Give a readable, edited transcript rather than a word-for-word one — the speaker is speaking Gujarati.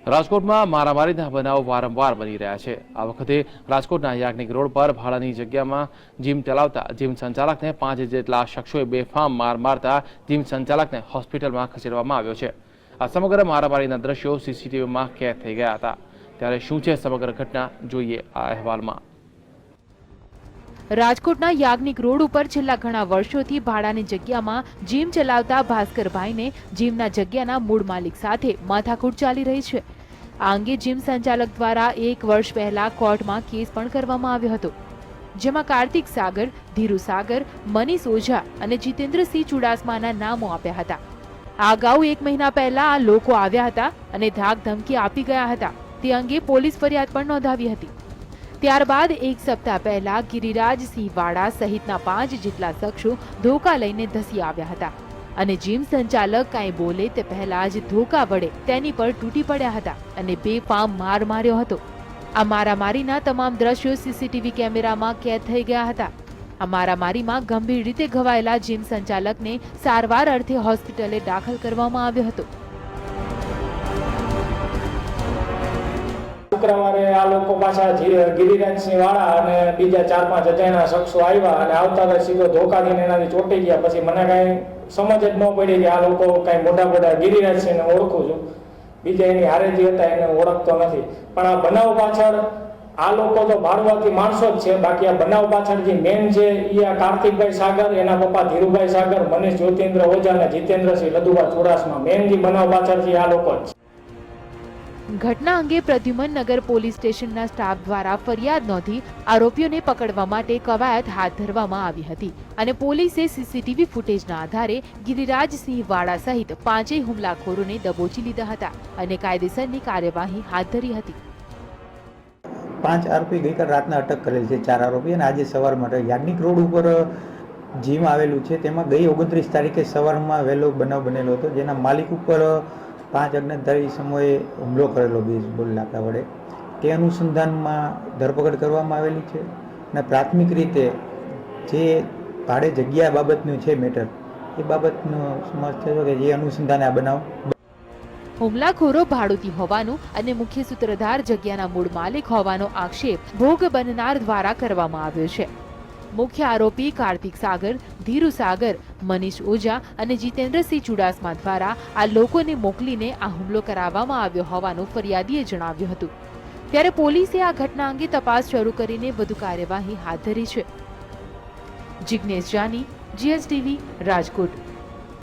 રાજકોટમાં મારામારીના બનાવો વારંવાર બની રહ્યા છે। આ વખતે રાજકોટના યાજ્ઞિક રોડ પર ભાડાની જગ્યામાં જીમ ચલાવતા જીમ સંચાલકને 5 જેટલા શખ્સોએ બેફામ માર મારતા જીમ સંચાલકને હોસ્પિટલમાં ખસેડવામાં આવ્યો છે। આ સમગ્ર મારામારીના દ્રશ્યો સીસીટીવીમાં કેદ થઈ ગયા હતા। ત્યારે શું છે સમગ્ર ઘટના, જોઈએ આ અહેવાલમાં। રાજકોટના યાજ્ઞિક રોડ ઉપર છેલ્લા ઘણા વર્ષોથી ભાડાની જગ્યામાં જીમ ચલાવતા ભાસ્કરભાઈને જીમના જગ્યાના મૂળ માલિક સાથે માથાકૂટ ચાલી રહી છે। આ અંગે જીમ સંચાલક દ્વારા 1 વર્ષ પહેલા કોર્ટમાં કેસ પણ કરવામાં આવ્યો હતો, જેમાં કાર્તિક સાગર, ધીરુ સાગર, મનીષ ઓઝા અને જીતેન્દ્રસિંહ ચુડાસમાના નામો આપ્યા હતા। આ અગાઉ 1 મહિના પહેલા આ લોકો આવ્યા હતા અને ધાક ધમકી આપી ગયા હતા। તે અંગે પોલીસ ફરિયાદ પણ નોંધાવી હતી। ત્યારબાદ 1 સપ્તાહ પહેલા ગિરિરાજસિંહ વાડા સહિતના 5 જેટલા શખ્સો ધોકા લઈને ધસી આવ્યા હતા અને જીમ સંચાલક કાંઈ બોલે તે પહેલા જ ધોકા વડે તેની પર તૂટી પડ્યા હતા અને બેફામ માર માર્યો હતો। આ મારામારીના તમામ દ્રશ્યો સીસીટીવી કેમેરામાં કેદ થઈ ગયા હતા। આ મારામારીમાં ગંભીર રીતે ઘવાયેલા જીમ સંચાલકને સારવાર અર્થે હોસ્પિટલે દાખલ કરવામાં આવ્યો હતો। શુક્રવારે આ લોકો પાછા ગિરિરાજસિંહ વાળા અને બીજા 4-5 અજાણ્યા શખ્સો આવ્યા અને આવતા સીધો ધોકા દઈને એનાથી ચોંટી ગયા। પછી મને કાંઈ સમજ જ ન પડી કે આ લોકો કાંઈ મોટા ગિરિરાજસિંહને ઓળખું છું, બીજા એની હારે જે હતા એને ઓળખતો નથી। પણ આ બનાવ પાછળ આ લોકો તો ભાડુઆતી માણસો જ છે, બાકી આ બનાવ પાછળ જે મેન છે એ આ કાર્તિકભાઈ સાગર, એના પપ્પા ધીરુભાઈ સાગર, મનીષ જ્યોતિન્દ્ર ઓઝા અને જીતેન્દ્રસિંહ લદુભા ચુડાસમા, મેન જે બનાવ પાછળ છે આ લોકો જ। ઘટના અંગે પ્રદ્યુમન નગર પોલીસ સ્ટેશનના સ્ટાફ દ્વારા ફરિયાદ નોંધી આરોપીઓને પકડવા માટે કવાયત હાથ ધરવામાં આવી હતી અને પોલીસે સીસીટીવી ફૂટેજના આધારે ગિરિરાજસિંહ વાડા સહિત 5 હુમલાખોરોને દબોચી લીધા હતા અને કાયદેસરની કાર્યવાહી હાથ ધરી હતી। 5 આરોપી ગઈકાલ રાતના અટક કરેલ છે, 4 આરોપી, અને આજે સવાર માટે યાજ્ઞિક રોડ ઉપર જીમ આવેલું છે તેમાં ગઈ 29 તારીખે સવારમાં વહેલો બનાવ બનેલો હતો, જેના માલિક ઉપર 5 અજ્ઞાતધારી સમયે હુમલો કરેલો બેઝબોલ લાકડા વડે। તે અનુસંધાનમાં ધરપકડ કરવામાં આવેલી છે અને પ્રાથમિક રીતે જે ભાડે જગ્યા બાબતનું છે મેટર, એ બાબતનો સમજ થયો કે જે અનુસંધાને આ બનાવ હુમલાખોરો ભાડુતી હોવાનું અને મુખ્ય સૂત્રધાર જગ્યાના મૂળ માલિક હોવાનો આક્ષેપ ભોગ બનનાર દ્વારા કરવામાં આવ્યો છે। મુખ્ય આરોપી કાર્તિક સાગર, ધીરુ સાગર, મનીષ ઓઝા અને જીતેન્દ્રસિંહ ચુડાસમા દ્વારા આ લોકોને મોકલીને આ હુમલો કરાવવામાં આવ્યો હોવાનું ફરિયાદીએ જણાવ્યું હતું। ત્યારે પોલીસે આ ઘટના અંગે તપાસ શરૂ કરીને વધુ કાર્યવાહી હાથ ધરી છે। જિગ્નેશ જાની, GSTV, રાજકોટ।